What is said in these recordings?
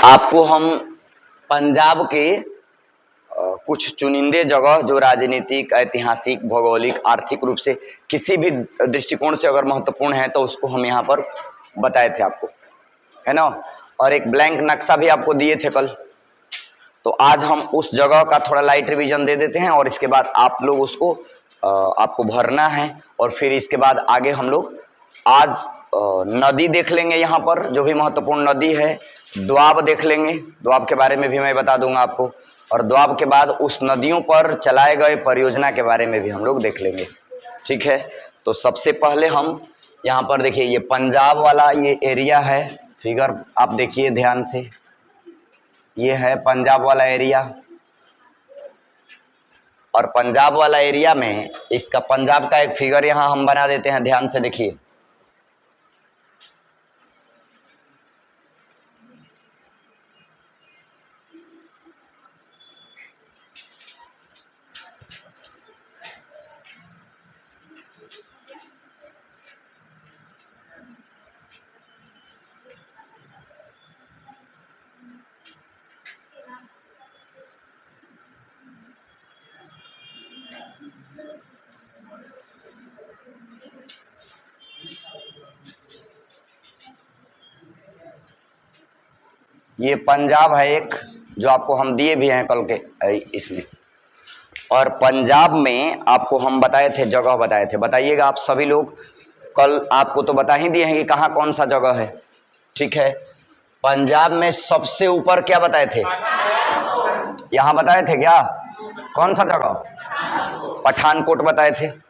आपको हम पंजाब के कुछ चुनिंदे जगह जो राजनीतिक, ऐतिहासिक, भौगोलिक, आर्थिक रूप से किसी भी दृष्टिकोण से अगर महत्वपूर्ण है तो उसको हम यहाँ पर बताए थे आपको, है ना। और एक ब्लैंक नक्शा भी आपको दिए थे कल। तो आज हम उस जगह का थोड़ा लाइट रिवीजन दे देते हैं और इसके बाद आप लोग उसको आपको भरना है। और फिर इसके बाद आगे हम लोग आज नदी देख लेंगे, यहाँ पर जो भी महत्वपूर्ण नदी है। द्वाब देख लेंगे, द्वाब के बारे में भी मैं बता दूंगा आपको। और द्वाब के बाद उस नदियों पर चलाए गए परियोजना के बारे में भी हम लोग देख लेंगे, ठीक है। तो सबसे पहले हम यहाँ पर देखिए, ये पंजाब वाला ये एरिया है, फिगर आप देखिए ध्यान से, ये है पंजाब वाला एरिया। और पंजाब वाला एरिया में इसका पंजाब का एक फिगर यहाँ हम बना देते हैं, ध्यान से देखिए। ये पंजाब है एक, जो आपको हम दिए भी हैं कल के इसमें। और पंजाब में आपको हम बताए थे, जगह बताए थे, बताइएगा आप सभी लोग। कल आपको तो बता ही दिए हैं कि कहाँ कौन सा जगह है, ठीक है। पंजाब में सबसे ऊपर क्या बताए थे, यहाँ बताए थे क्या, कौन सा जगह, पठानकोट बताए थे।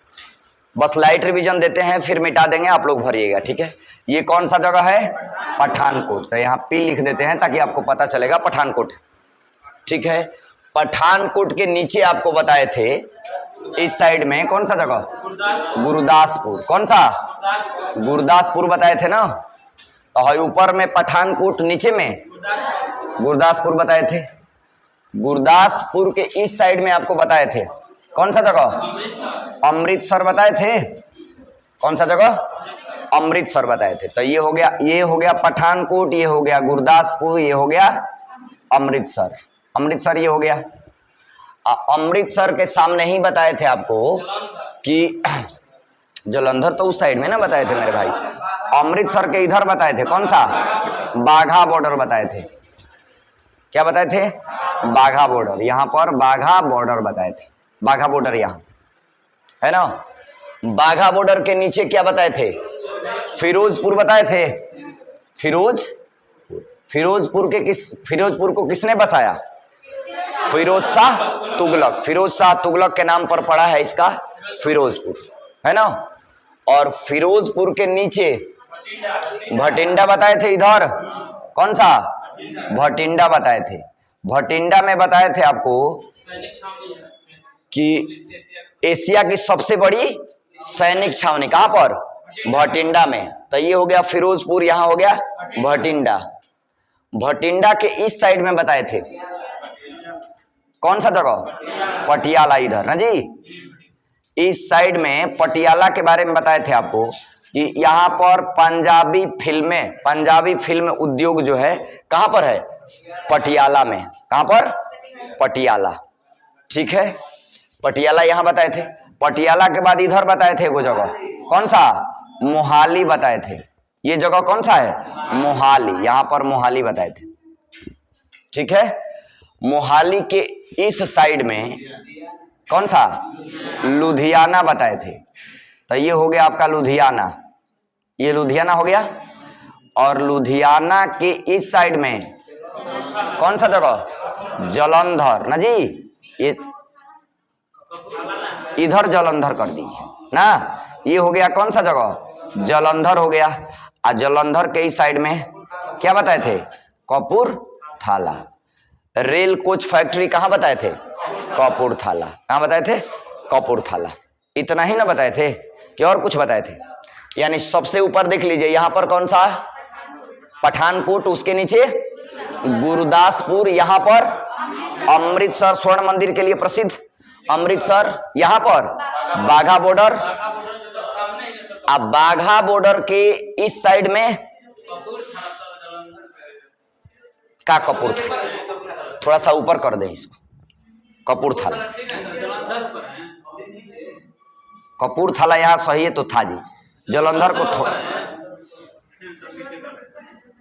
बस लाइट रिवीजन देते हैं, फिर मिटा देंगे, आप लोग भरिएगा, ठीक है। ये कौन सा जगह है, पठानकोट। तो यहाँ पी लिख देते हैं ताकि आपको पता चलेगा पठानकोट, ठीक है। पठानकोट के नीचे आपको बताए थे इस साइड में कौन सा जगह, गुरदासपुर। कौन सा, गुरदासपुर बताए थे ना। तो ऊपर में पठानकोट, नीचे में गुरदासपुर बताए थे। गुरदासपुर के इस साइड में आपको बताए थे कौन सा जगह, अमृतसर बताए थे। कौन सा जगह, अमृतसर बताए थे। तो ये हो गया, ये हो गया पठानकोट, ये हो गया गुरदासपुर, ये हो गया अमृतसर। अमृतसर ये हो गया। अमृतसर के सामने ही बताए थे आपको कि जालंधर तो उस साइड में ना बताए थे मेरे भाई। अमृतसर के इधर बताए थे कौन सा, बाघा बॉर्डर बताए थे। क्या बताए थे, बाघा बॉर्डर। यहाँ पर बाघा बॉर्डर बताए थे, बाघा बॉर्डर यहाँ है ना। बाघा बॉर्डर के नीचे क्या बताए थे, फिरोजपुर बताए थे। फिरोजपुर के फिरोजपुर को किसने बसाया, फिरोज शाह तुगलक। फिरोज शाह तुगलक के नाम पर पड़ा है इसका फिरोजपुर, है ना। और फिरोजपुर के नीचे भटिंडा बताए थे। इधर कौन सा, भटिंडा बताए थे। भटिंडा में बताए थे आपको कि एशिया की सबसे बड़ी सैनिक छावनी कहां पर, भटिंडा में। तो ये हो गया फिरोजपुर, यहाँ हो गया भटिंडा। भटिंडा के इस साइड में बताए थे कौन सा जगह, पटियाला, इधर ना जी। इस साइड में पटियाला के बारे में बताए थे आपको कि यहाँ पर पंजाबी फिल्म उद्योग जो है कहां पर है, पटियाला में। कहां पर, पटियाला, ठीक है। पटियाला यहाँ बताए थे। पटियाला के बाद इधर बताए थे वो जगह कौन सा, मोहाली बताए थे। ये जगह कौन सा है, मोहाली, यहाँ पर मोहाली बताए थे, ठीक है। मोहाली के इस साइड में कौन सा, लुधियाना बताए थे। तो ये हो गया आपका लुधियाना, ये लुधियाना हो गया। और लुधियाना के इस साइड में कौन सा जगह, जालंधर ना जी। ये इधर जालंधर कर दीजिए ना। ये हो गया कौन सा जगह, जालंधर हो गया। और जालंधर के इस साइड में क्या बताए थे, कपूरथला। रेल कोच फैक्ट्री कहां बताए थे, कपूरथला। कहां बताए थे, कपूरथला। इतना ही ना बताए थे कि और कुछ बताए थे। यानी सबसे ऊपर देख लीजिए, यहां पर कौन सा, पठानकोट, उसके नीचे गुरदासपुर, यहां पर अमृतसर स्वर्ण मंदिर के लिए प्रसिद्ध अमृतसर, यहां पर बाघा बॉर्डर। अब बाघा बॉर्डर के इस साइड में का कपूरथला, थोड़ा सा ऊपर कर दे इसको, कपूरथला। कपूरथला यहाँ सही है तो था जी, जालंधर को थोड़ा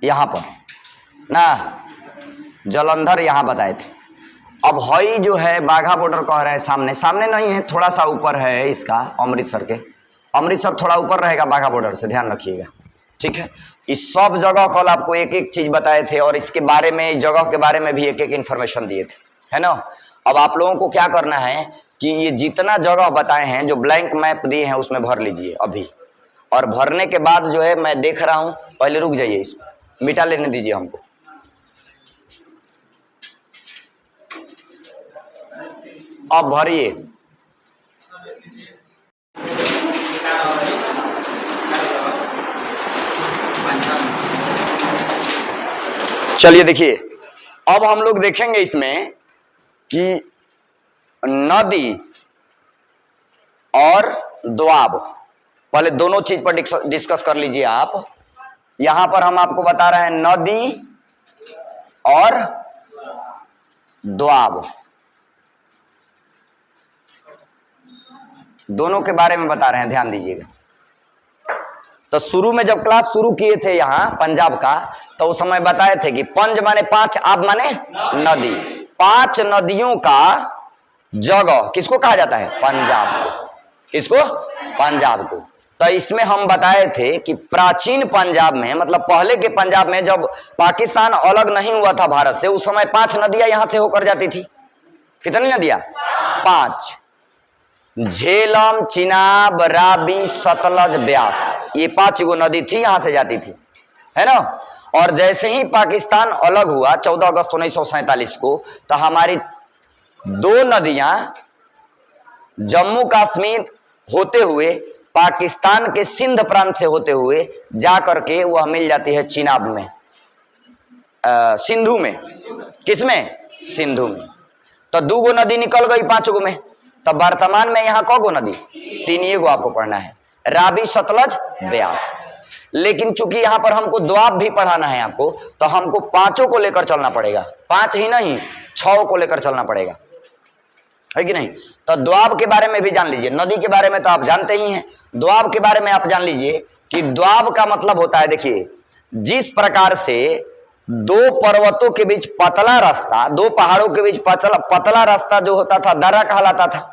यहाँ पर ना, जालंधर यहाँ बताए थे। अब हई जो है बाघा बॉर्डर कह रहे हैं सामने, सामने नहीं है, थोड़ा सा ऊपर है इसका, अमृतसर के, अमृतसर थोड़ा ऊपर रहेगा बाघा बॉर्डर से, ध्यान रखिएगा, ठीक है। इस सब जगह कल आपको एक एक चीज बताए थे और इसके बारे में, इस जगह के बारे में भी एक एक इन्फॉर्मेशन दिए थे, है ना। अब आप लोगों को क्या करना है कि ये जितना जगह बताए हैं, जो ब्लैंक मैप दिए हैं उसमें भर लीजिए अभी, और भरने के बाद जो है मैं देख रहा हूं, पहले रुक जाइए, इसको मिटा लेने दीजिए हमको। अब भरिए, चलिए देखिए, अब हम लोग देखेंगे इसमें कि नदी और दोआब, पहले दोनों चीज पर डिस्कस कर लीजिए आप। यहां पर हम आपको बता रहे हैं नदी और दोआब, दोनों के बारे में बता रहे हैं, ध्यान दीजिएगा। तो शुरू में जब क्लास शुरू किए थे यहाँ पंजाब का, तो उस समय बताए थे कि पंज माने पांच, आब माने नदी, पांच नदियों का जगह किसको कहा जाता है? पंजाब को। किसको? पंजाब को। तो इसमें हम बताए थे कि प्राचीन पंजाब में, मतलब पहले के पंजाब में, जब पाकिस्तान अलग नहीं हुआ था भारत से, उस समय पांच नदियां यहां से होकर जाती थी। कितनी नदियां? पांच। झेलम, चिनाब, रावी, सतलज, ब्यास, ये पांच गो नदी थी, यहां से जाती थी, है ना। और जैसे ही पाकिस्तान अलग हुआ 14 अगस्त 1947 को, तो हमारी दो नदियां जम्मू कश्मीर होते हुए, पाकिस्तान के सिंध प्रांत से होते हुए जा करके वह मिल जाती है चिनाब में, सिंधु में। किसमें? सिंधु में। तो दो गो नदी निकल गई पांच गो में। तो वर्तमान में यहाँ कौ गो नदी? तीन ही गो आपको पढ़ना है, रावी, सतलज, ब्यास। लेकिन चूंकि यहाँ पर हमको दोआब भी पढ़ाना है आपको, तो हमको पांचों को लेकर चलना पड़ेगा, पांच ही नहीं 6 को लेकर चलना पड़ेगा, है कि नहीं। तो दोआब के बारे में भी जान लीजिए। नदी के बारे में तो आप जानते ही हैं, दोआब के बारे में आप जान लीजिए कि दोआब का मतलब होता है, देखिए, जिस प्रकार से दो पर्वतों के बीच पतला रास्ता, दो पहाड़ों के बीच पतला रास्ता जो होता था, दर्रा कहलाता था।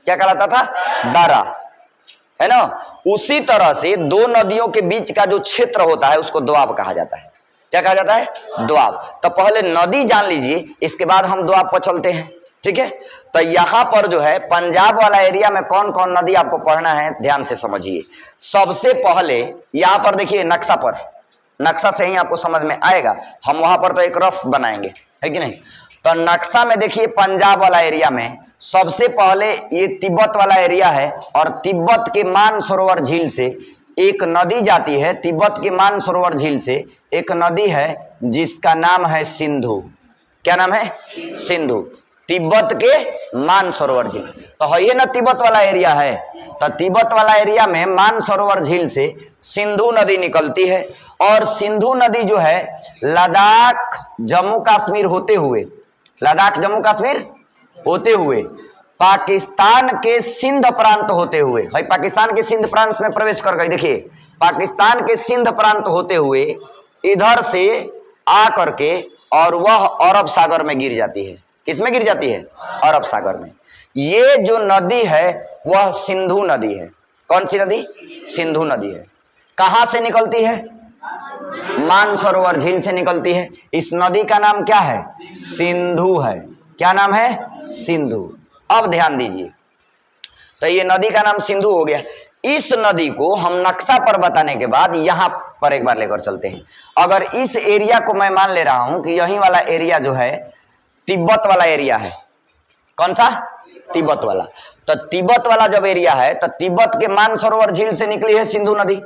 क्या कहलाता था? दर्रा, है ना। उसी तरह से दो नदियों के बीच का जो क्षेत्र होता है उसको दोआब कहा जाता है। क्या कहा जाता है? दोआब। तो पहले नदी जान लीजिए, इसके बाद हम दोआब पर चलते हैं, ठीक है। तो यहां पर जो है पंजाब वाला एरिया में कौन कौन नदी आपको पढ़ना है, ध्यान से समझिए। सबसे पहले यहां पर देखिए, नक्शा पर, नक्शा से ही आपको समझ में आएगा, हम वहां पर तो एक रफ बनाएंगे, है कि नहीं। तो नक्शा में देखिए, पंजाब वाला एरिया में सबसे पहले ये तिब्बत वाला एरिया है, और तिब्बत के मानसरोवर झील से एक नदी जाती है। तिब्बत के मानसरोवर झील से एक नदी है जिसका नाम है सिंधु। क्या नाम है? सिंधु। तिब्बत के मानसरोवर झील। तो ये ना तिब्बत वाला एरिया है, तो तिब्बत वाला एरिया में मानसरोवर झील से सिंधु नदी निकलती है, और सिंधु नदी जो है लद्दाख, जम्मू कश्मीर होते हुए, लद्दाख, जम्मू कश्मीर होते हुए, पाकिस्तान के सिंध प्रांत होते हुए, भाई पाकिस्तान के सिंध प्रांत में प्रवेश कर गई। देखिए, पाकिस्तान के सिंध प्रांत होते हुए इधर से आ करके और वह अरब सागर में गिर जाती है। किसमें गिर जाती है? अरब सागर में। ये जो नदी है वह सिंधु नदी है। कौन सी नदी? सिंधु नदी है। कहां से निकलती है? मानसरोवर झील से निकलती है। इस नदी का नाम क्या है? सिंधु है। क्या नाम है? सिंधु। अब ध्यान दीजिए, तो ये नदी का नाम सिंधु हो गया। इस नदी को हम नक्शा पर बताने के बाद यहां पर एक बार लेकर चलते हैं। अगर इस एरिया को मैं मान ले रहा हूं कि यही वाला एरिया जो है तिब्बत वाला एरिया है। कौन सा? तिब्बत वाला। तो तिब्बत वाला जब एरिया है, तो तिब्बत के मानसरोवर झील से निकली है सिंधु नदी,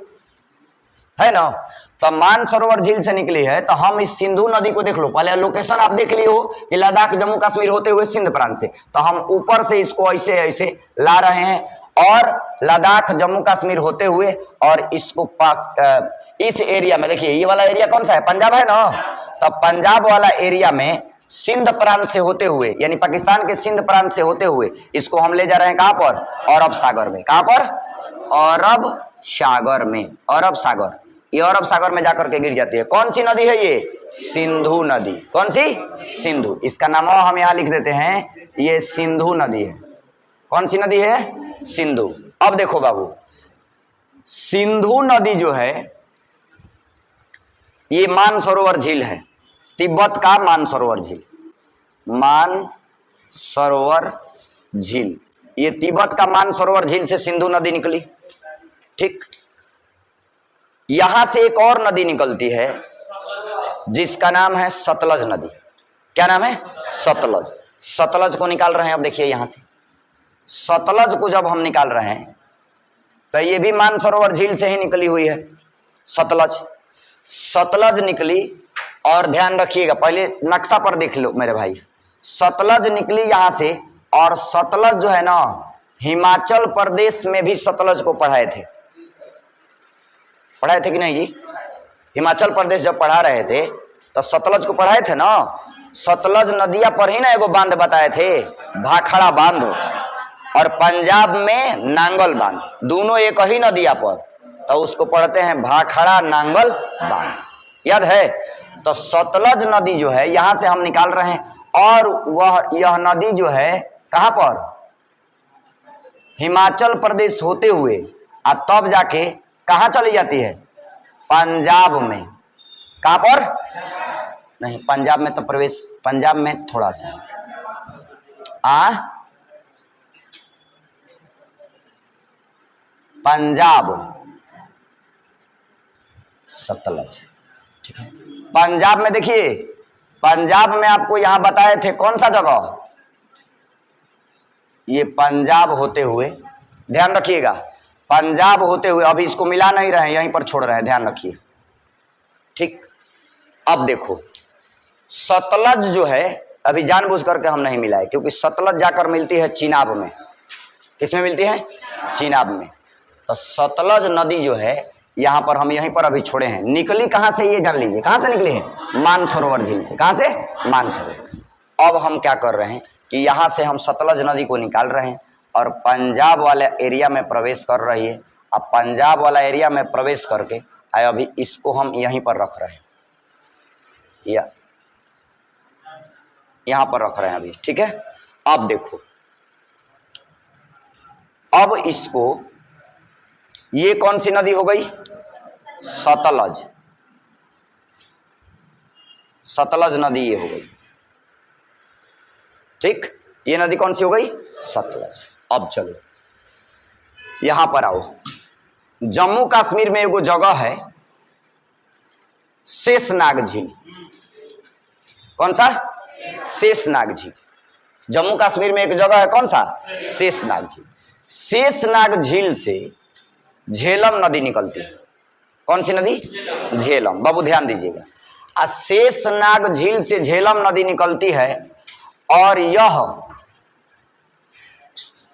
है ना। तो मानसरोवर झील से निकली है, तो हम इस सिंधु नदी को देख लो। पहले लोकेशन आप देख लिए हो कि लद्दाख, जम्मू कश्मीर होते हुए सिंध प्रांत से, तो हम ऊपर से इसको ऐसे ऐसे ला रहे हैं, और लद्दाख जम्मू कश्मीर होते हुए और इसको इस एरिया में देखिए, ये वाला एरिया कौन सा है, पंजाब है ना, तो पंजाब वाला एरिया में सिंध प्रांत से होते हुए, यानी पाकिस्तान के सिंध प्रांत से होते हुए इसको हम ले जा रहे हैं कहां पर, अरब सागर में। कहां पर, अरब सागर में। अरब सागर, ये अरब सागर में जाकर के गिर जाती है। कौन सी नदी है ये, सिंधु नदी। कौन सी, सिंधु। इसका नाम हम यहां लिख देते हैं, ये सिंधु नदी है। कौन सी नदी है, सिंधु। अब देखो बाबू, सिंधु नदी जो है ये मानसरोवर झील है, तिब्बत का मानसरोवर झील। मानसरोवर झील, ये तिब्बत का मानसरोवर झील से सिंधु नदी निकली। ठीक, यहां से एक और नदी निकलती है जिसका नाम है सतलज नदी। क्या नाम है, सतलज। सतलज को निकाल रहे हैं। अब देखिए यहां से सतलज को जब हम निकाल रहे हैं तो ये भी मानसरोवर झील से ही निकली हुई है सतलज। सतलज निकली, और ध्यान रखिएगा, पहले नक्शा पर देख लो मेरे भाई। सतलज निकली यहां से, और सतलज जो है ना, हिमाचल प्रदेश में भी सतलज को पढ़ाए थे। पढ़ाए थे कि नहीं जी? हिमाचल प्रदेश जब पढ़ा रहे थे तो सतलज को पढ़ाए थे ना। सतलज नदिया पर ही ना एगो बांध बताए थे, भाखड़ा बांध, और पंजाब में नांगल बांध, दोनों एक ही नदिया पर, तो उसको पढ़ते हैं भाखड़ा नांगल बांध। याद है? तो सतलज नदी जो है यहां से हम निकाल रहे हैं, और यह नदी जो है कहां पर, हिमाचल प्रदेश होते हुए तब जाके कहां चली जाती है, पंजाब में। कहां पर, नहीं पंजाब में तो प्रवेश, पंजाब में थोड़ा सा पंजाब, सतलज। ठीक है, पंजाब में देखिए, पंजाब में आपको यहां बताए थे कौन सा जगह, ये पंजाब होते हुए, ध्यान रखिएगा, पंजाब होते हुए, अभी इसको मिला नहीं रहे, यहीं पर छोड़ रहे हैं, ध्यान रखिए। ठीक, अब देखो सतलज जो है अभी जानबूझ करके हम नहीं मिलाए, क्योंकि सतलज जाकर मिलती है चिनाब में। किसमें मिलती है, चिनाब में। तो सतलज नदी जो है यहां पर हम यहीं पर अभी छोड़े हैं, निकली कहां से ये जान लीजिए, कहां से निकली है, मानसरोवर झील से। कहां से, मानसरोवर। अब हम क्या कर रहे हैं कि यहां से हम सतलज नदी को निकाल रहे हैं और पंजाब वाले एरिया में प्रवेश कर रही है। अब पंजाब वाला एरिया में प्रवेश करके अभी इसको हम यहीं पर रख रहे हैं, या यहां पर रख रहे हैं अभी। ठीक है, अब देखो, अब इसको, ये कौन सी नदी हो गई, सतलज। सतलज नदी ये हो गई। ठीक, ये नदी कौन सी हो गई, सतलज। अब चलो यहां पर आओ, जम्मू कश्मीर में एगो जगह है शेषनाग झील। कौन सा, शेषनाग झील। जम्मू कश्मीर में एक जगह है, कौन सा, शेषनाग झील। शेषनाग झील से झेलम नदी निकलती है। कौन सी नदी, झेलम। बाबू ध्यान दीजिएगा, शेषनाग झील से झेलम नदी निकलती है, और यह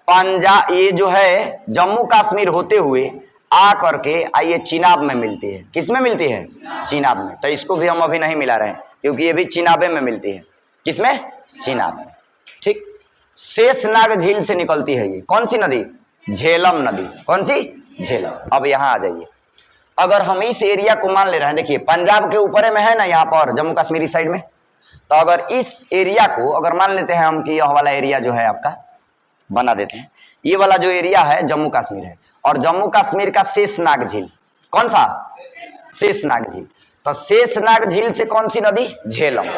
पंजाब, ये जो है जम्मू कश्मीर होते हुए आ करके ये चिनाब में मिलती है। किस में मिलती है, चिनाब में। तो इसको भी हम अभी नहीं मिला रहे हैं, क्योंकि ये भी चिनाबे में मिलती है। किसमें, चिनाब में। ठीक, शेषनाग झील से निकलती है ये कौन सी नदी, झेलम नदी। कौन सी, झेलम। अब यहां आ जाइए, अगर हम इस एरिया को मान ले रहे हैं, देखिए पंजाब के ऊपर में है ना, यहाँ पर जम्मू कश्मीरी साइड में, तो अगर इस एरिया को अगर मान लेते हैं हम कि यह वाला एरिया जो है आपका बना देते हैं, ये वाला जो एरिया है जम्मू कश्मीर है, और जम्मू कश्मीर का शेषनाग झील, कौन सा, शेषनाग झील। तो शेषनाग झील से कौन सी नदी, झेलम।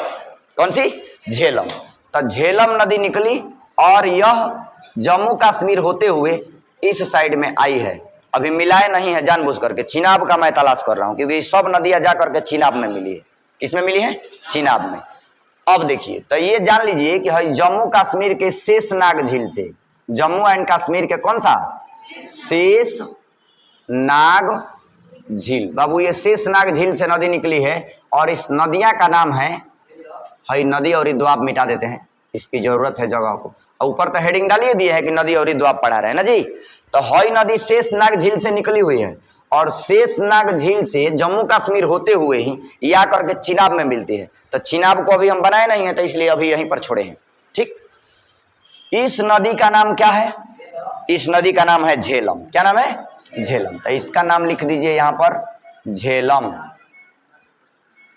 कौन सी, झेलम। तो झेलम नदी निकली और यह जम्मू कश्मीर होते हुए इस साइड में आई है। अभी मिलाए नहीं है जानबूझ करके, चिनाब का मैं तलाश कर रहा हूं, क्योंकि सब नदियां जा करके चिनाब में मिली है। किसमें मिली है, चिनाब में। अब देखिए, तो ये जान लीजिए कि जम्मू कश्मीर के शेषनाग झील से, जम्मू एंड कश्मीर के कौन सा, शेषनाग झील। बाबू ये शेषनाग झील से नदी निकली है, और इस नदिया का नाम है नदी, और द्वाब मिटा देते हैं, इसकी जरूरत है जगह को। ऊपर तो हेडिंग डालिए दिए है कि नदी और द्वाब पढ़ा रहे हैं ना जी। तो हई नदी शेषनाग झील से निकली हुई है और शेषनाग झील से जम्मू कश्मीर होते हुए ही ये आकर के चिनाब में मिलती है। तो चिनाब को अभी हम बनाए नहीं है, तो इसलिए अभी यहीं पर छोड़े हैं। ठीक, इस नदी का नाम क्या है? इस नदी का नाम है झेलम। क्या नाम है? झेलम। तो इसका नाम लिख दीजिए यहां पर, झेलम।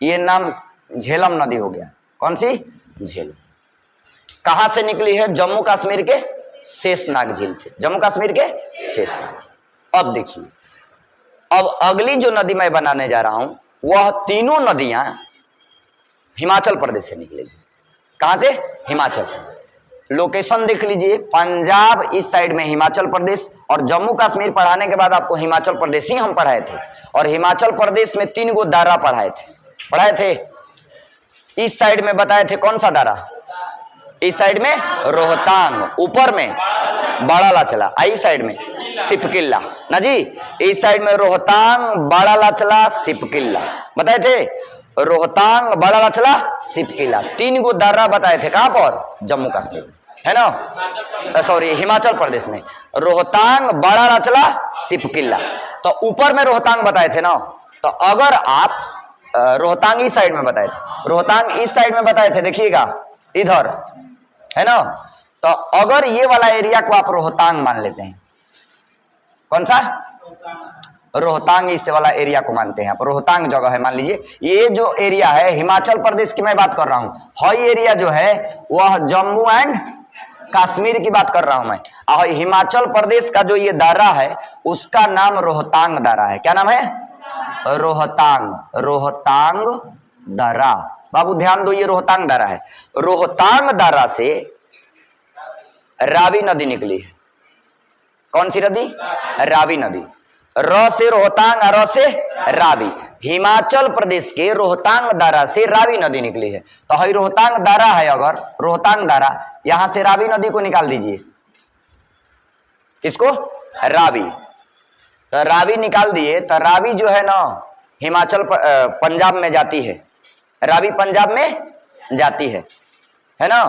ये नाम झेलम नदी हो गया। कौन सी? झेलम। कहां से निकली है? जम्मू कश्मीर के शेषनाग झील से। जम्मू कश्मीर के शेषनाग झील। अब देखिए, अब अगली जो नदी मैं बनाने जा रहा हूं वह तीनों नदियां हिमाचल प्रदेश से निकलेगी। कहां से? हिमाचल प्रदेश। लोकेशन देख लीजिए, पंजाब इस साइड में, हिमाचल प्रदेश, और जम्मू कश्मीर पढ़ाने के बाद आपको हिमाचल प्रदेश ही हम पढ़ाए थे। और हिमाचल प्रदेश में 3 गो दारा पढ़ाए थे। इस साइड में बताए थे कौन सा दारा? इस साइड में रोहतांग, ऊपर में बड़ा लाचला, इस साइड में सिपकिल्ला ना जी। इस साइड में रोहतांग, बड़ा लाचला, सिपकिल्ला बताए थे। रोहतांग, बड़ा लाचला, सिपकिल्ला, 3 गो दारा बताए थे। कहां पर? जम्मू कश्मीर में, है ना, सॉरी हिमाचल प्रदेश में। रोहतांग, बड़ा लाचला, सिपकिल्ला। तो ऊपर में रोहतांग बताए थे ना। तो अगर आप रोहतांग इस साइड में बताए थे, रोहतांग इस साइड में बताए थे, देखिएगा इधर, है ना। तो अगर ये वाला एरिया को आप रोहतांग मान लेते हैं, कौन सा? रोहतांग, इस वाला एरिया को मानते हैं आप, रोहतांग जगह है मान लीजिए। ये जो एरिया है हिमाचल प्रदेश की मैं बात कर रहा हूं, हई एरिया जो है वह जम्मू एंड कश्मीर की बात कर रहा हूं मैं। और हिमाचल प्रदेश का जो ये दारा है उसका नाम रोहतांग दारा है। क्या नाम है? रोहतांग, रोहतांग दारा। बाबू ध्यान दो, ये रोहतांग दारा है। रोहतांग दारा से रावी नदी निकली है। कौन सी नदी? रावी नदी। र से रोहतांग, र से रावी। हिमाचल प्रदेश के रोहतांग दारा से रावी नदी निकली है। तो हई रोहतांग दारा है, अगर रोहतांग दारा, यहां से रावी नदी को निकाल दीजिए। किसको? रावी। तो रावी निकाल दिए, तो रावी जो है ना हिमाचल पंजाब में जाती है। रावी पंजाब में जाती है ना।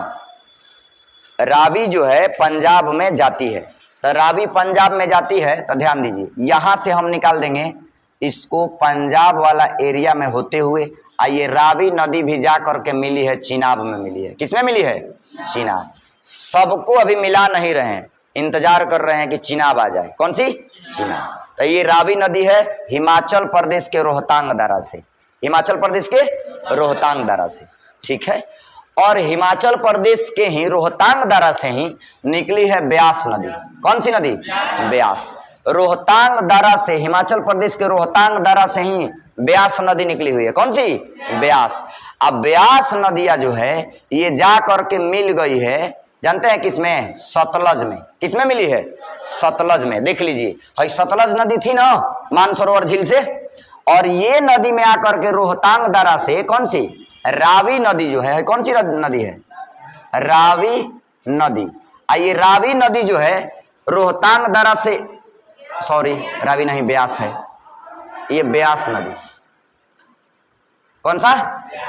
रावी जो है पंजाब में जाती है। तो रावी पंजाब में जाती है, तो ध्यान दीजिए, यहां से हम निकाल देंगे इसको पंजाब वाला एरिया में होते हुए। आइए, रावी नदी भी जा करके मिली है चिनाब में मिली है। किसमें मिली है? चिनाब। सबको अभी मिला नहीं रहे हैं, इंतजार कर रहे हैं कि चिनाब आ जाए। कौन सी? चिनाब। तो ये रावी नदी है हिमाचल प्रदेश के रोहतांग दारा से, हिमाचल प्रदेश के रोहतांग दारा से। ठीक है। और हिमाचल प्रदेश के ही रोहतांग दारा से ही निकली है ब्यास नदी। कौन सी नदी? ब्यास। रोहतांग दारा से, हिमाचल प्रदेश के रोहतांग दारा से ही ब्यास नदी निकली हुई है। कौन सी? ब्यास। अब ब्यास नदियां जो है ये जा करके मिल गई है, जानते हैं किसमें? सतलज में। किसमें मिली है? सतलज में। देख लीजिए, हई सतलज नदी थी ना मानसरोवर झील से, और ये नदी में आकर के रोहतांग दारा से कौन सी? रावी नदी जो है, कौन सी नदी है? रावी नदी। आइए, रावी नदी जो है रोहतांग दारा से, सॉरी रावी नहीं, ब्यास है ये, ब्यास नदी। कौन सा?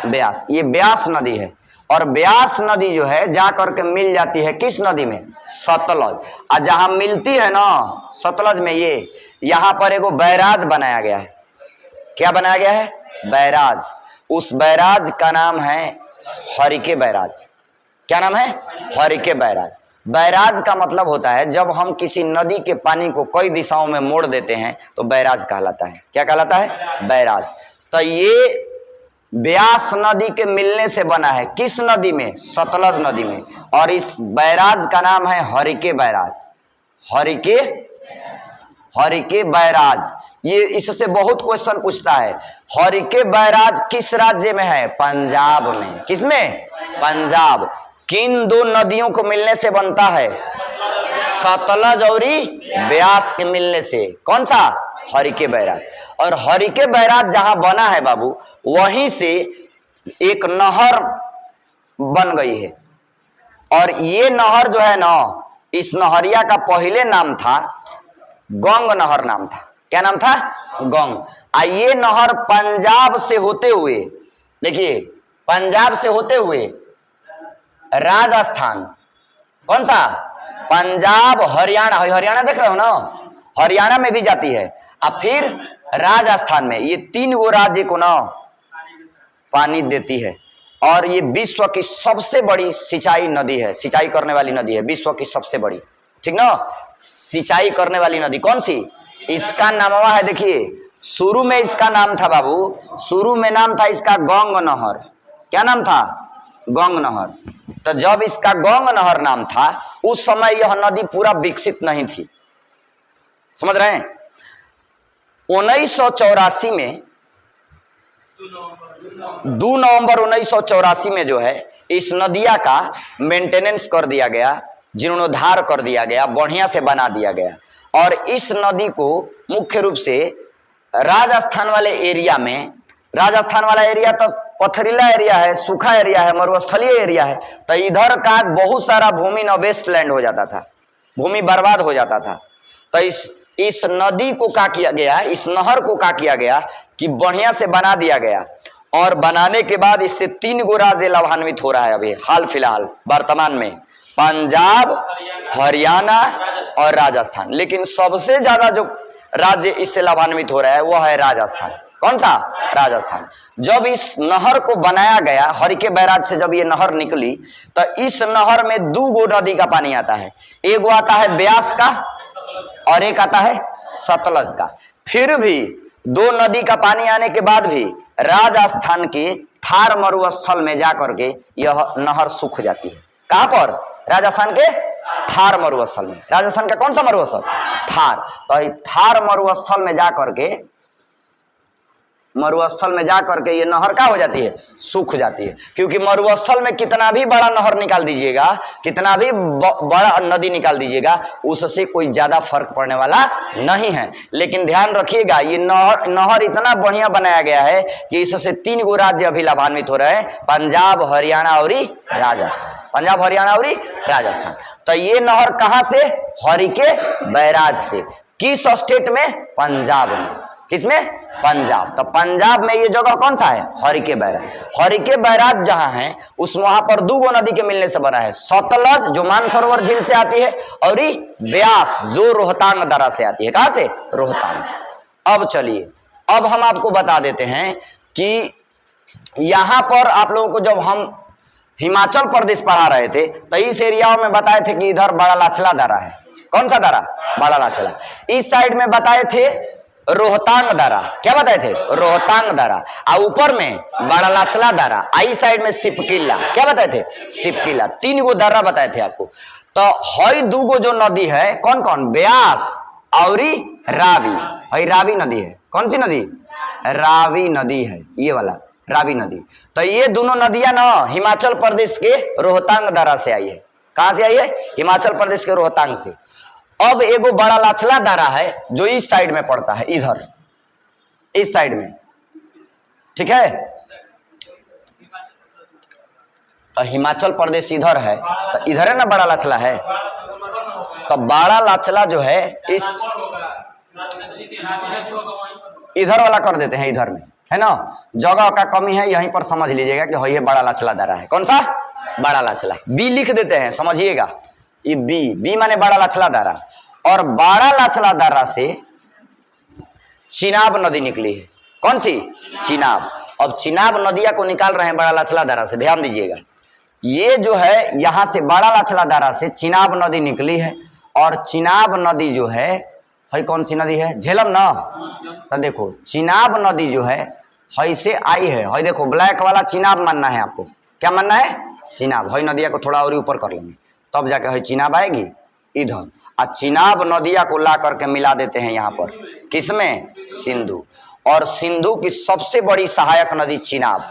ब्यास। ये ब्यास नदी है। और ब्यास नदी जो है जा करके मिल जाती है किस नदी में? सतलज। और जहां मिलती है ना सतलज में, ये यहां पर एगो बैराज बनाया गया है। क्या बनाया गया है? बैराज। उस बैराज का नाम है हरिके बैराज। क्या नाम है? हरिके बैराज। बैराज का मतलब होता है जब हम किसी नदी के पानी को कई दिशाओं में मोड़ देते हैं तो बैराज कहलाता है। क्या कहलाता है? बैराज। तो ये ब्यास नदी के मिलने से बना है। किस नदी में? सतलज नदी में। और इस बैराज का नाम है हरिके बैराज। हरिके बैराज। ये इससे बहुत क्वेश्चन पूछता है। हरिके बैराज किस राज्य में है? पंजाब में। किसमें? पंजाब। किन 2 नदियों को मिलने से बनता है? सतलज और ब्यास के मिलने से। कौन सा? हरिके बैराज। और हरिके बैराज जहां बना है बाबू, वहीं से एक नहर बन गई है। और ये नहर जो है ना, इस नहरिया का पहले नाम था गंग नहर नाम था। क्या नाम था? गंग। ये नहर पंजाब से होते हुए, देखिए पंजाब से होते हुए राजस्थान, कौन सा? पंजाब, हरियाणा, हरियाणा देख रहे हो ना, हरियाणा में भी जाती है। अब फिर राजस्थान में, ये 3 गो राज्य को ना पानी देती है। और ये विश्व की सबसे बड़ी सिंचाई नदी है, सिंचाई करने वाली नदी है, विश्व की सबसे बड़ी, ठीक ना। सिंचाई करने वाली नदी कौन सी? इसका नाम है, देखिए शुरू में इसका नाम था बाबू, शुरू में नाम था इसका गंग नहर। क्या नाम था? गंग नहर। तो जब इसका गंग नहर नाम था, उस समय यह नदी पूरा विकसित नहीं थी, समझ रहे हैं। 1984 में, 2 नवंबर 1984 में जो है इस नदिया का मेंटेनेंस कर दिया गया, जीर्णोद्धार कर दिया गया, बढ़िया से बना दिया गया। और इस नदी को मुख्य रूप से राजस्थान वाले एरिया में, राजस्थान वाला एरिया तो पथरीला एरिया है, सूखा एरिया है, मरुस्थलीय एरिया है, तो इधर का बहुत सारा भूमि न वेस्ट लैंड हो जाता था, भूमि बर्बाद हो जाता था। तो इस नदी को क्या किया गया, इस नहर को क्या किया गया कि बढ़िया से बना दिया गया। और बनाने के बाद इससे 3 गो राज्य लाभान्वित हो रहा है अभी हाल फिलहाल वर्तमान में, पंजाब, हरियाणा और राजस्थान। लेकिन सबसे ज्यादा जो राज्य इससे लाभान्वित हो रहा है वो है राजस्थान। कौन सा? राजस्थान। जब इस नहर को बनाया गया, हरिके बैराज से जब ये नहर निकली, तो इस नहर में 2 गो नदी का पानी आता है, एक आता है ब्यास का और एक आता है सतलज का। फिर भी 2 नदी का पानी आने के बाद भी राजस्थान के थार मरुस्थल में जाकर के यह नहर सूख जाती है। कहां पर? राजस्थान के थार मरुस्थल में। राजस्थान का कौन सा मरुस्थल? थार। तो थार मरुस्थल में जाकर के, मरुस्थल में जाकर के ये नहर क्या हो जाती है? सूख जाती है। क्योंकि मरुस्थल में कितना भी बड़ा नहर निकाल दीजिएगा, कितना भी बड़ा नदी निकाल दीजिएगा, उससे कोई ज्यादा फर्क पड़ने वाला नहीं है। लेकिन ध्यान रखिएगा, ये नहर इतना बढ़िया बनाया गया है कि इससे 3 गो राज्य अभी लाभान्वित हो रहे हैं, पंजाब, हरियाणा और राजस्थान। पंजाब, हरियाणा और राजस्थान। तो ये नहर कहां से? हरिके बैराज से। किस स्टेट में? पंजाब में। किसमें? पंजाब। तो पंजाब में ये जगह कौन सा है? हरिके बैराज। हरिके बैराज जहां है उस वहां पर 2 गो नदी के मिलने से बना है, सतलज जो मानसरोवर झील से आती है और ब्यास जो रोहतांग दर्रा से आती है। कहां से? रोहतांग से। अब चलिए, अब हम आपको बता देते हैं कि यहां पर आप लोगों को जब हम हिमाचल प्रदेश पढ़ा रहे थे तो इस एरिया में बताए थे कि इधर बड़ा लाचला दर्रा है। कौन सा दर्रा? बड़ा लाचला। इस साइड में बताए थे रोहतांग दर्रा। क्या बताए थे? रोहतांग दर्रा। और ऊपर में बड़ा लाचला दर्रा, आई साइड में सिपकिला। क्या बताए थे? सिपकिला। 3 गो दर्रा बताए थे आपको। तो हई 2 गो जो नदी है, कौन कौन? ब्यास और रावी। हई रावी नदी है। कौन सी नदी? रावी नदी है, ये वाला रावी नदी। तो ये दोनों नदियां ना हिमाचल प्रदेश के रोहतांग दर्रा से आई है। कहां से आई है? हिमाचल प्रदेश के रोहतांग से। अब एगो बड़ा लाचला दर्रा है जो इस साइड में पड़ता है, इधर इस साइड में, ठीक है। तो हिमाचल प्रदेश इधर है, तो इधर है ना बड़ा लाचला है। तो बड़ा लाचला जो है इस इधर वाला कर देते हैं, इधर में है ना, जगह का कमी है, यहीं पर समझ लीजिएगा कि ये बड़ा लाचला दर्रा है। कौन सा? बड़ा लाचला। बी लिख देते हैं, समझिएगा, ये बी माने बड़ा लाचला दर्रा। और बड़ा लाचला दर्रा से चिनाब नदी निकली है। कौन सी? चिनाब। अब चिनाब नदिया को निकाल रहे हैं बड़ा लाचला दर्रा से, ध्यान दीजिएगा। ये जो है यहां से बड़ा लाचला दर्रा से चिनाब नदी निकली है। और चिनाब नदी जो है कौन सी नदी है? झेलम ना। तो देखो चिनाब नदी जो है से आई है, देखो ब्लैक वाला चिनाब मानना है आपको। क्या मानना है? चिनाब। नदिया को थोड़ा और ऊपर कर लेंगे तब जाके चिनाब आएगी इधर। और चिनाब नदिया को ला करके मिला देते हैं यहाँ पर, किसमें? सिंधु। और सिंधु की सबसे बड़ी सहायक नदी चिनाब।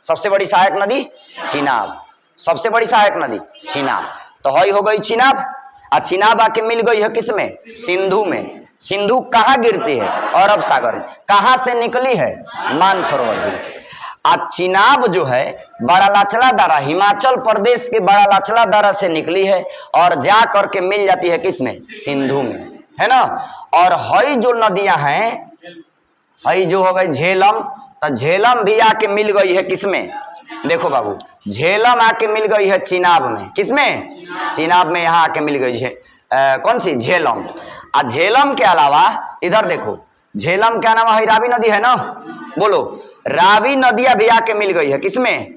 सबसे बड़ी सहायक नदी चिनाब। सबसे बड़ी सहायक नदी चिनाब। तो हो गई चिनाब। और चिनाब आके मिल गई है किसमें? सिंधु में। सिंधु कहाँ गिरती है? अरब सागर में। कहाँ से निकली है? मानसरोवर झील से। आज चिनाब जो है बड़ा लाचला दर्रा, हिमाचल प्रदेश के बड़ा लाचला दर्रा से निकली है और जा करके मिल जाती है किसमें? सिंधु में, है ना। और हई जो नदियां हैं, हई जो हो गई झेलम, तो झेलम भी आके मिल गई है किसमें? देखो बाबू, झेलम आके मिल गई है चिनाब में। किसमें? चिनाब में यहाँ आके मिल गई है कौन सी? झेलम। और झेलम के अलावा इधर देखो, झेलम क्या नाम है? रावी नदी है ना, बोलो। रावी नदियां भी आके मिल गई है किसमें?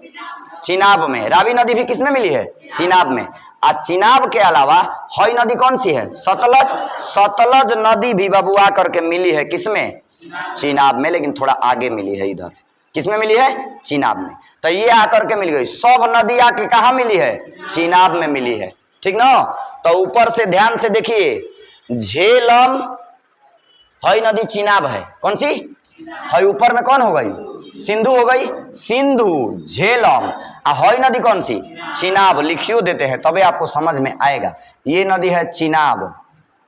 चिनाब में। रावी नदी भी किसमें मिली है? चिनाब में। और चिनाब के अलावा हई नदी कौन सी है? सतलज। सतलज नदी भी बाबू आकर के मिली है किसमें? चिनाब में, लेकिन थोड़ा आगे मिली है इधर। किसमें मिली है? चिनाब में। तो ये आकर के मिल गई। सब नदी आके कहा मिली है? चिनाब में मिली है, ठीक ना। तो ऊपर से ध्यान से देखिए, झेलम हई नदी चिनाब है, कौन सी? हई ऊपर में कौन हो गई? सिंधु हो गई। सिंधु, झेलम। हई नदी कौन सी? चिनाब। लिखियो देते हैं तबे आपको समझ में आएगा। ये नदी है चिनाब।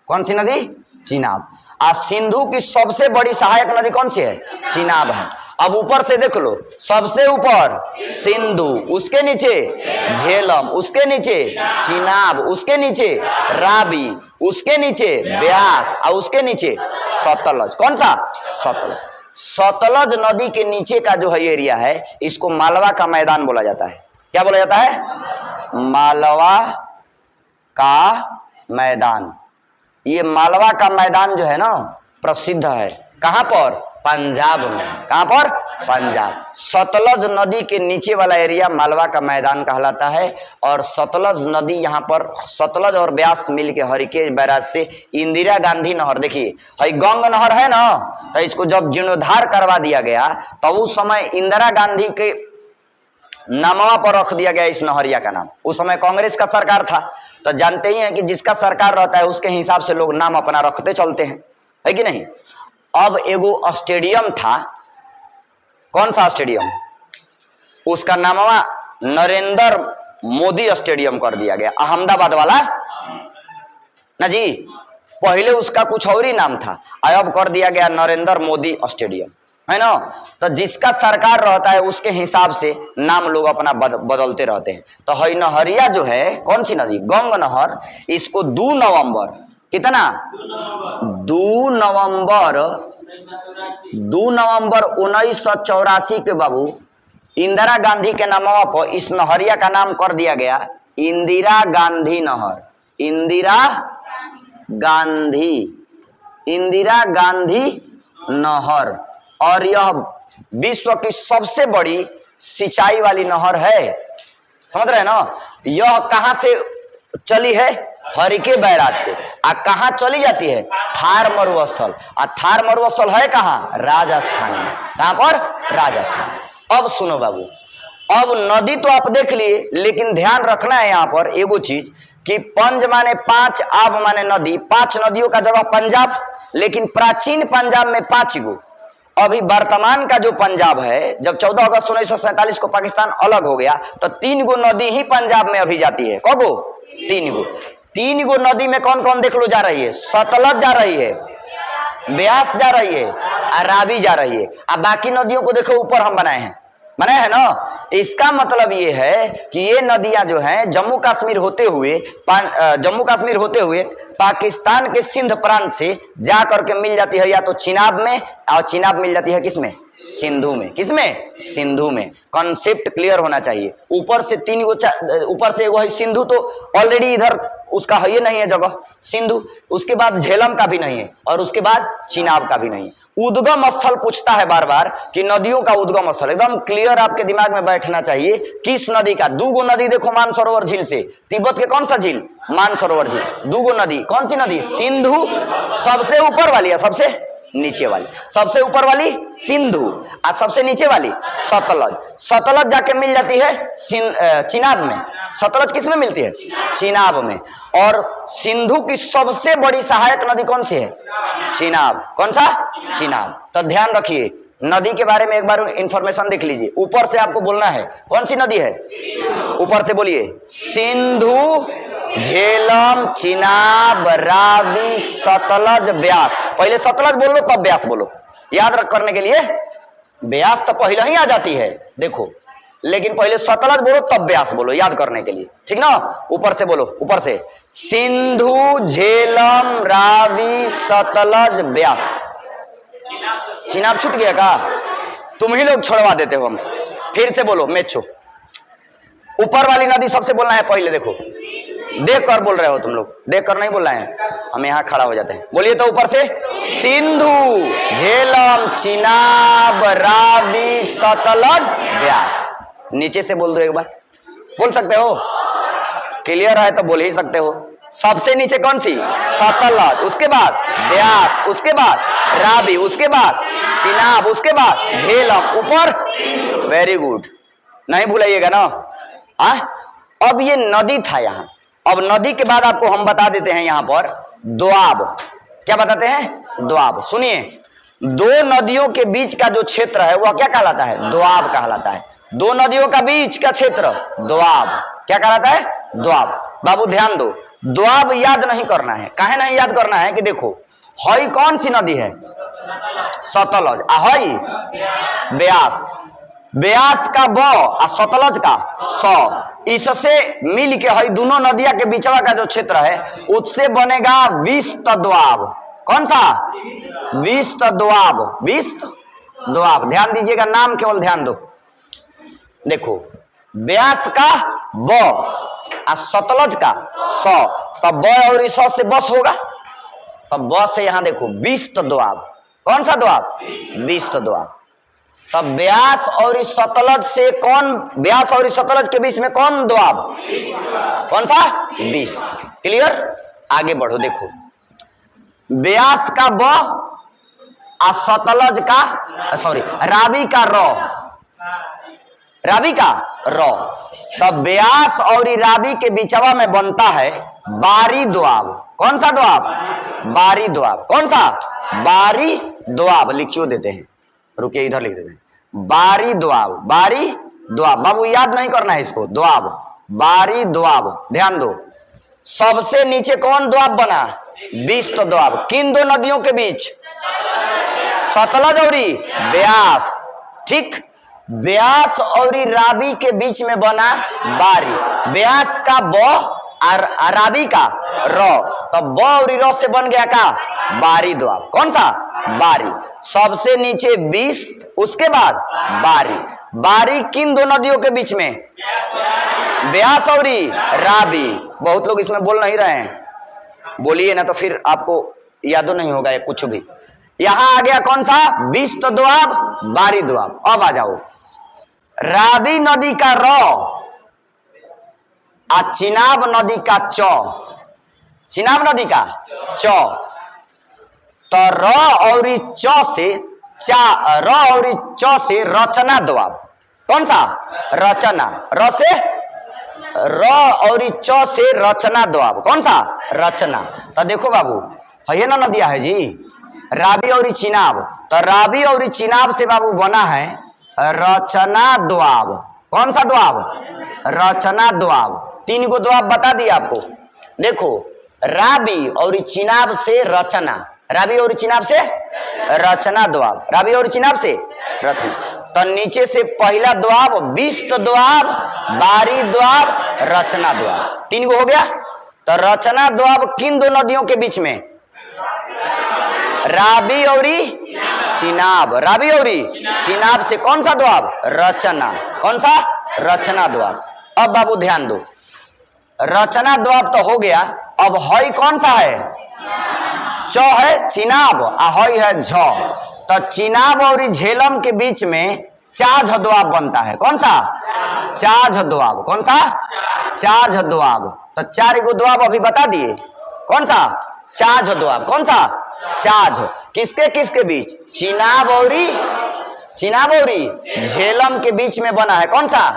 कौन सी नदी? चिनाब। सिंधु की सबसे बड़ी सहायक नदी कौन सी है? चिनाब है। अब ऊपर से देख लो, सबसे ऊपर सिंधु, उसके नीचे झेलम, उसके नीचे चिनाब, उसके नीचे रावी, उसके नीचे ब्यास और उसके नीचे सतलज। कौन सा? सतलज। सतलज नदी के नीचे का जो है एरिया है, इसको मालवा का मैदान बोला जाता है। क्या बोला जाता है? मालवा का मैदान। ये मालवा का मैदान जो है ना, प्रसिद्ध है। कहां पर? पंजाब में। कहां पर? पंजाब। सतलज नदी के नीचे वाला एरिया मालवा का मैदान कहलाता है। और सतलज नदी यहाँ पर, सतलज और ब्यास मिलके हरिकेश बैराज से इंदिरा गांधी नहर, देखिए हई गंग नहर है ना, तो इसको जब जीर्णोद्धार करवा दिया गया तो उस समय इंदिरा गांधी के नामवा पर रख दिया गया इस नहरिया का नाम। उस समय कांग्रेस का सरकार था, तो जानते ही हैं कि जिसका सरकार रहता है उसके हिसाब से लोग नाम अपना रखते चलते हैं, है कि नहीं। अब एगो स्टेडियम था, कौन सा स्टेडियम? उसका नामवा नरेंद्र मोदी स्टेडियम कर दिया गया, अहमदाबाद वाला ना जी। पहले उसका कुछ और ही नाम था, अब कर दिया गया नरेंद्र मोदी स्टेडियम, है ना। तो जिसका सरकार रहता है उसके हिसाब से नाम लोग अपना बदलते रहते हैं। तो हई नहरिया जो है, कौन सी नदी? गंग नहर। इसको 2 नवंबर, कितना? 2 नवंबर 1984 के बाबू इंदिरा गांधी के नामवा पर इस नहरिया का नाम कर दिया गया इंदिरा गांधी नहर। इंदिरा गांधी, इंदिरा गांधी नहर। और यह विश्व की सबसे बड़ी सिंचाई वाली नहर है, समझ रहे हैं ना। यह कहां से चली है? हरिके बैराज से। कहां चली जाती है? थार मरुस्थल। थार मरुस्थल है कहां? राजस्थान में। कहां पर? राजस्थान। अब सुनो बाबू, अब नदी तो आप देख लिए, लेकिन ध्यान रखना है यहाँ पर एगो चीज कि पंज माने 5, आब माने नदी। 5 नदियों का जगह पंजाब, लेकिन प्राचीन पंजाब में 5 गो। अभी वर्तमान का जो पंजाब है, जब 14 अगस्त 1947 को पाकिस्तान अलग हो गया तो 3 गो नदी ही पंजाब में अभी जाती है। कगो? 3 गो। 3 गो नदी में कौन कौन देख लो जा रही है? सतलज जा रही है, ब्यास जा रही है और रावी जा रही है। अब बाकी नदियों को देखो, ऊपर हम बनाए हैं ना। इसका मतलब ये है कि ये नदियां जो हैं जम्मू कश्मीर होते हुए पाकिस्तान के सिंध प्रांत से जा करके मिल जाती है या तो चिनाब में, और चिनाब मिल जाती है किसमें? सिंधु में। किसमें? सिंधु में। कॉन्सेप्ट क्लियर होना चाहिए। ऊपर से 3 गो, ऊपर से एगो है सिंधु, तो ऑलरेडी इधर उसका है, ये नहीं है जगह सिंधु। उसके बाद झेलम का भी नहीं है, और उसके बाद चिनाब का भी नहीं है। उद्गम स्थल पूछता है बार बार कि नदियों का उद्गम स्थल एकदम क्लियर आपके दिमाग में बैठना चाहिए। किस नदी का? 2 गो नदी देखो मानसरोवर झील से। तिब्बत के कौन सा झील? मानसरोवर झील। 2 गो नदी। कौन सी नदी? सिंधु सबसे ऊपर वाली है, सबसे नीचे वाली? सबसे ऊपर वाली सिंधु, और सबसे नीचे वाली सतलज। सतलज जाके मिल जाती है चिनाब में। सतलज किस में मिलती है? चिनाब में। और सिंधु की सबसे बड़ी सहायक नदी कौन सी है? चिनाब। कौन सा? चिनाब। तो ध्यान रखिए, नदी के बारे में एक बार इंफॉर्मेशन देख लीजिए। ऊपर से आपको बोलना है कौन सी नदी है? ऊपर से बोलिए। सिंधु, झेलम, चिनाब, रावी, सतलज, ब्यास। पहले सतलज बोल लो तब ब्यास बोलो, याद रख करने के लिए। ब्यास तो पहले ही आ जाती है देखो, लेकिन पहले सतलज बोलो तब ब्यास बोलो, याद करने के लिए, ठीक ना। ऊपर से बोलो, ऊपर से। सिंधु, झेलम, रावी, सतलज, ब्यास। चिनाब छूट गया का? तुम ही लोग छोड़वा देते हो हम। फिर से बोलो, मेच्छो। ऊपर वाली नदी सबसे बोलना है पहले। देखो देख कर बोल रहे हो तुम लोग, देख कर नहीं बोल रहे हैं, हम यहाँ खड़ा हो जाते हैं। बोलिए तो ऊपर से, सिंधु, झेलम, चिनाब, रावी, सतलज, ब्यास। नीचे से बोल दो एक बार, बोल सकते हो? क्लियर है तो बोल ही सकते हो। सबसे नीचे कौन सी? सतलज, उसके बाद ब्यास, उसके बाद रावी, उसके बाद चिनाब, उसके बाद झेलम, ऊपर। वेरी गुड, नहीं भूलाइएगा ना। अब ये नदी था यहाँ। अब नदी के बाद आपको हम बता देते हैं यहाँ पर दोआब। क्या बताते हैं? दोआब। सुनिए, दो नदियों के बीच का जो क्षेत्र है वह क्या कहलाता है? दोआब कहलाता है। दो नदियों का बीच का क्षेत्र दोआब क्या कहलाता है? दोआब। बाबू ध्यान दो, दोआब याद नहीं करना है। काहे नहीं याद करना है? कि देखो, हई कौन सी नदी है? सतलज। हई ब्यास। ब्यास का ब और सतलज का स, इससे मिल के हई दोनों नदिया के बीचवा का जो क्षेत्र है उससे बनेगा विस्त दोआब। कौन सा? विस्त दोआब। विस्त दोआब। ध्यान दीजिएगा, नाम केवल ध्यान दो। देखो, ब्यास का ब और सतलज का स, तब ब और स से बस होगा, तब ब से यहां देखो विस्त दोआब। कौन सा दोआब? विस्त दोआब। तब ब्यास और इस सतलज से कौन, ब्यास और इस सतलज के बीच में कौन दोआब? कौन सा? विस्त। क्लियर? आगे बढ़ो। देखो, ब्यास का ब और सतलज का, सॉरी, रावी का र, रावी का र, तब ब्यास और रावी के बीचवा में बनता है बारी दोआब। कौन सा दोआब? बारी दोआब। कौन सा? बारी दोआब। लिखियो देते हैं, रुकिए इधर लिख देते हैं, बारी दोआब। बारी दोआब। बाबू याद नहीं करना है इसको, दोआब, बारी दोआब। ध्यान दो, सबसे नीचे कौन दोआब बना? विस्त दोआब। किन दो नदियों के बीच? सतलज और ब्यास। ठीक, ब्यास और रावी के बीच में बना बारी। ब्यास का ब और रावी का र, तो ब और र से बन गया का? बारी दोआब। कौन सा? बारी। सबसे नीचे विस्त, उसके बाद बारी। बारी किन दो नदियों के बीच में? ब्यास और रावी। बहुत लोग इसमें बोल नहीं रहे हैं, बोलिए ना, तो फिर आपको यादो नहीं होगा ये कुछ भी। यहां आ गया कौन सा? विस्त दोआब, बारी दोआब। अब आ जाओ, रावी नदी का र और चिनाब नदी का च। चिनाब नदी का च, तो र और च से र और च से रचना दोआब। कौन सा? रचना। र से, र और च से रचना दोआब। कौन सा? रचना। तो देखो बाबू, है ना नदिया है जी, रावी और चिनाब। तो रावी और चिनाब से बाबू बना है रचना दोआब। कौन सा दोआब? रचना दोआब। तीन गो दोआब बता दिया आपको। देखो, रावी और चिनाब से रचना, रावी और चिनाब से रचना दोआब, रावी और चिनाब से रचना। तो नीचे से पहला दोआब विस्त दोआब, बारी दोआब, रचना दोआब। तीन गो हो गया। तो रचना दोआब किन दो नदियों के बीच में? रावी और चिनाब। रावी और चिनाब से कौन सा दोआब? रचना। कौन सा? रचना दोआब। अब बाबू ध्यान दो, रचना दोआब तो हो गया। अब हई कौन सा है? च है चिनाब, और हई है झ। तो चिनाब और झेलम के बीच में चाझ दोआब बनता है। कौन सा? चाझ दोआब। कौन सा? चाझ दोआब। तो चार गो दोआब अभी बता दिए। कौन सा? चाझ दोआब। कौन सा? चाझ। किसके किसके बीच? चिनाब और झेलम के बीच में बना है। कौन सा?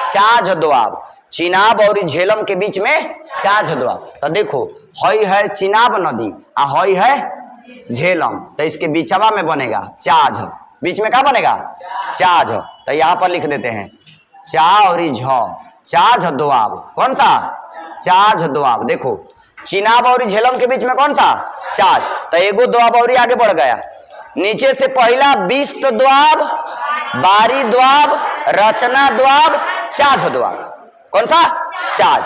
चाझ दोआब। चिनाब और झेलम के बीच में चाझ दोआब। तो देखो, हई है चिनाब नदी और हई है झेलम, तो इसके बीचवा में बनेगा चाझ। बीच में क्या बनेगा? चाझ। तो यहां पर लिख देते हैं चा और झ, चाझ दोआब। कौन सा? चाझ दोआब। देखो, चिनाब और झेलम के बीच में कौन सा? चाझ। तो एगो दोआब और आगे बढ़ गया। नीचे से पहला विस्त दोआब, बारी दोआब, रचना दोआब, चाझ दोआब। कौन सा? चाझ।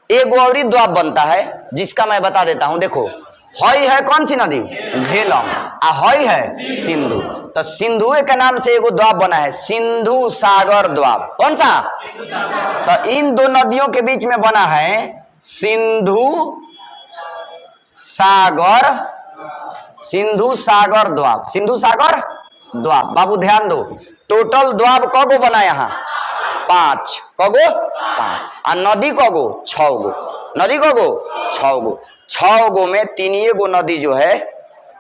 एगो और दोआब बनता है जिसका मैं बता देता हूं। देखो, हई है कौन सी नदी? झेलम, और हई है सिंधु। तो सिंधु के नाम से एगो द्वीप बना है, सिंधु सागर द्वीप। कौन सा? तो इन दो नदियों के बीच में बना है सिंधु सागर द्वीप, सिंधु सागर द्वीप। बाबू ध्यान दो, टोटल द्वीप कगो बना यहाँ? 5। कगो? 5। और नदी कगो? 6 गो। नदी कगो? 6 गो। 6 गो में 3 गो नदी जो है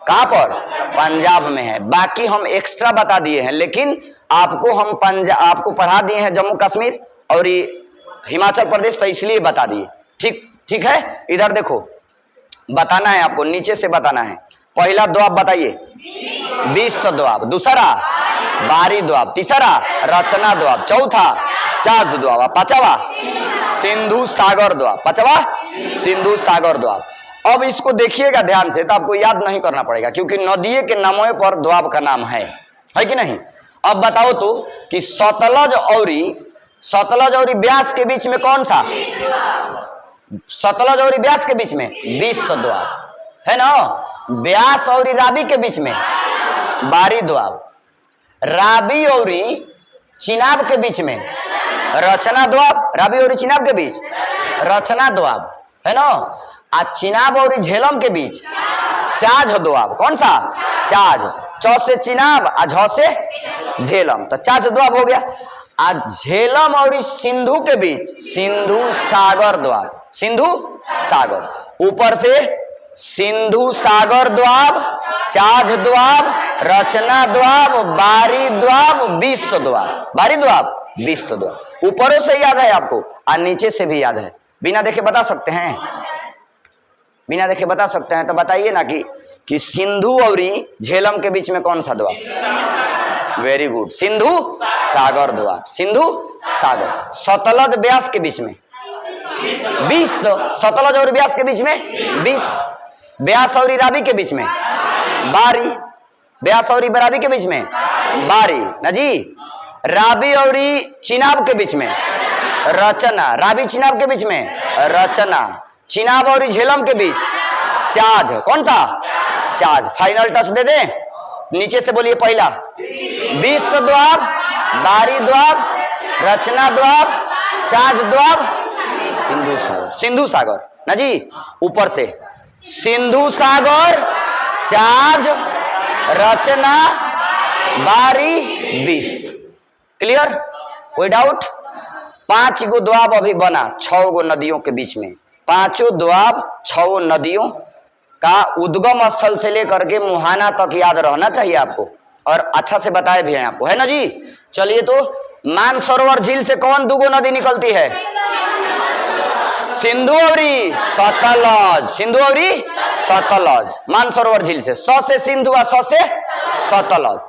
कहां पर? पंजाब में है। बाकी हम एक्स्ट्रा बता दिए हैं, लेकिन आपको हम आपको पढ़ा दिए हैं जम्मू कश्मीर और ये हिमाचल प्रदेश, तो इसलिए बता दिए। ठीक है। इधर देखो, बताना है आपको, नीचे से बताना है। पहला द्वीप बताइए, विश्व द्वीप। दूसरा बारी द्वीप। तीसरा रचना द्वीप। चौथा चाज द्वीप। पांचवा सिंधु सागर द्वीप। पांचवा सिंधु सागर द्वीप। अब इसको देखिएगा ध्यान से, तो आपको याद नहीं करना पड़ेगा, क्योंकि नदियों के नामों पर द्वीप का नाम है कि नहीं। अब बताओ तो कि सतलज और ब्यास के बीच में कौन सा? सतलज और ब्यास के बीच में विश्व द्वीप है ना। ब्यास और रावी के बीच में बारी द्वीप। रावी और चिनाब के बीच में रचना द्वीप। रावी और चिनाब के बीच रचना द्वीप है ना। आ चिनाब और झेलम के बीच चाज द्वीप। कौन सा? चाज। च से चिनाब आ झ से झेलम, तो चाज द्वीप हो गया। आ झेलम और सिंधु के बीच सिंधु सागर द्वीप। सिंधु सागर, ऊपर से सिंधु सागर द्वीप, चाज द्वीप, रचना द्वीप, बारी द्वीप, विश्व द्वीप। बारी द्वीप, विश्व द्वीप। ऊपरों से याद है आपको और नीचे से भी याद है। बिना देखे बता सकते हैं? बिना देखे बता सकते हैं? तो बताइए ना कि सिंधु और झेलम के बीच में कौन सा द्वीप? वेरी गुड, सिंधु सागर द्वीप। सिंधु सागर। सतलज ब्यास के बीच में 20। सतलज और ब्यास के बीच में 20। ब्यास और रावी के बीच में बारी। ब्यास और रावी के बीच में बारी ना जी। रावी और चिनाब के बीच में रचना। रावी चिनाब के बीच में रचना। चिनाब और झेलम के बीच चाज। कौन सा? चाज। फाइनल टच दे दे। नीचे से बोलिए, पहला विश्व द्वीप, बारी द्वीप, रचना द्वीप, चाज द्वीप, सिंधु सागर। सिंधु सागर ना जी। ऊपर से सिंधु सागर, चाज, रचना, बारी, विश्व। क्लियर? कोई डाउट? 5 गो द्वीप अभी बना 6 गो नदियों के बीच में। 5 द्वीप 6 नदियों का उद्गम स्थल से लेकर के मुहाना तक याद रहना चाहिए आपको, और अच्छा से बताए भी हैं आपको, है ना जी। चलिए, तो मानसरोवर झील से कौन 2 गो नदी निकलती है? सिंधु और सतलज। सिंधु और सतलज मानसरोवर झील से। स से सिंधु और स से सतलज।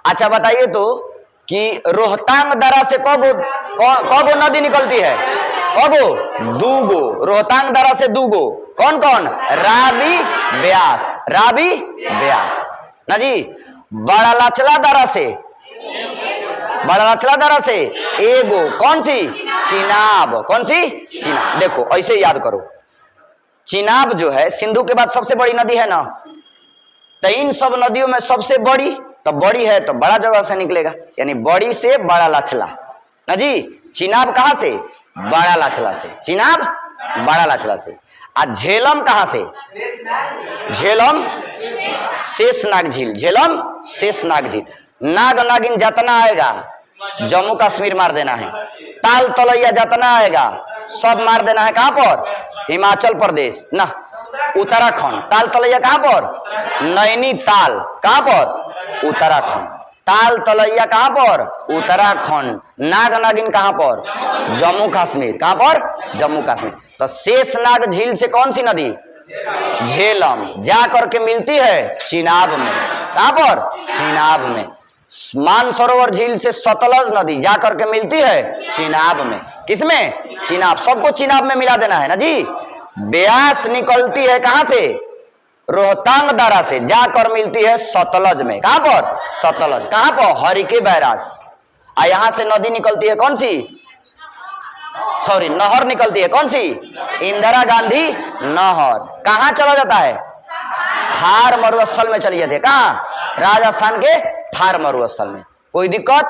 अच्छा बताइए तो कि रोहतांग दर्रा से कगो नदी निकलती है? कगो? 2 गो। रोहतांग दर्रा से 2 गो। कौन कौन? रावी, ब्यास। रावी, ब्यास ना जी। बड़ा लाचला दर्रा से एगो। कौन सी? चिनाब। कौन सी? चिनाब। देखो ऐसे याद करो, चिनाब जो है सिंधु के बाद सबसे बड़ी नदी है ना। तो इन सब नदियों में सबसे बड़ी, तो बड़ी है तो बड़ा जगह से निकलेगा, यानी बड़ी से बड़ा लाचला ना जी। चिनाब कहां से? बड़ा लाचला से। चिनाब बड़ा लाचला से। और झेलम कहां से? झेलम शेषनाग झील। झेलम शेषनाग झील। नाग नागिन जितना आएगा जम्मू कश्मीर मार देना है। ताल तलैया जितना आएगा सब मार देना है। कहां पर? हिमाचल प्रदेश ना, उत्तराखंड। ताल तलैया कहां पर? नैनीताल। कहां पर? उत्तराखंड। ताल तलैया कहां पर? उत्तराखंड। नाग नागिन कहां पर? जम्मू कश्मीर। कहां पर? जम्मू कश्मीर। तो शेषनाग झील से कौन सी नदी? झेलम। जा करके मिलती है चिनाब में। कहां पर? चिनाब में। मानसरोवर झील से सतलज नदी जा करके मिलती है चिनाब में। किसमें? चिनाब। सबको चिनाब में मिला देना है ना जी। ब्यास निकलती है कहां से? रोहतांग दर्रा से, जाकर मिलती है सतलज में। कहां पर? सतलज। कहां पर? हरिके बैराज। यहां से नदी निकलती है कौन सी? सॉरी, नहर निकलती है कौन सी? इंदिरा गांधी नहर। कहां चला जाता है? थार मरुस्थल में चली जाती है। कहां? राजस्थान के थार मरुस्थल में। कोई दिक्कत?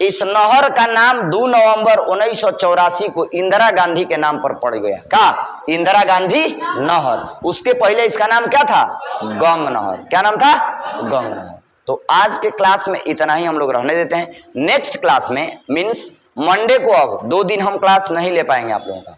इस नहर का नाम 2 नवंबर 1984 को इंदिरा गांधी के नाम पर पड़ गया। क्या? इंदिरा गांधी नहर। उसके पहले इसका नाम क्या था? गंग नहर। क्या नाम था? गंग नहर। तो आज के क्लास में इतना ही हम लोग रहने देते हैं। नेक्स्ट क्लास में मीन्स मंडे को, अब 2 दिन हम क्लास नहीं ले पाएंगे आप लोगों का।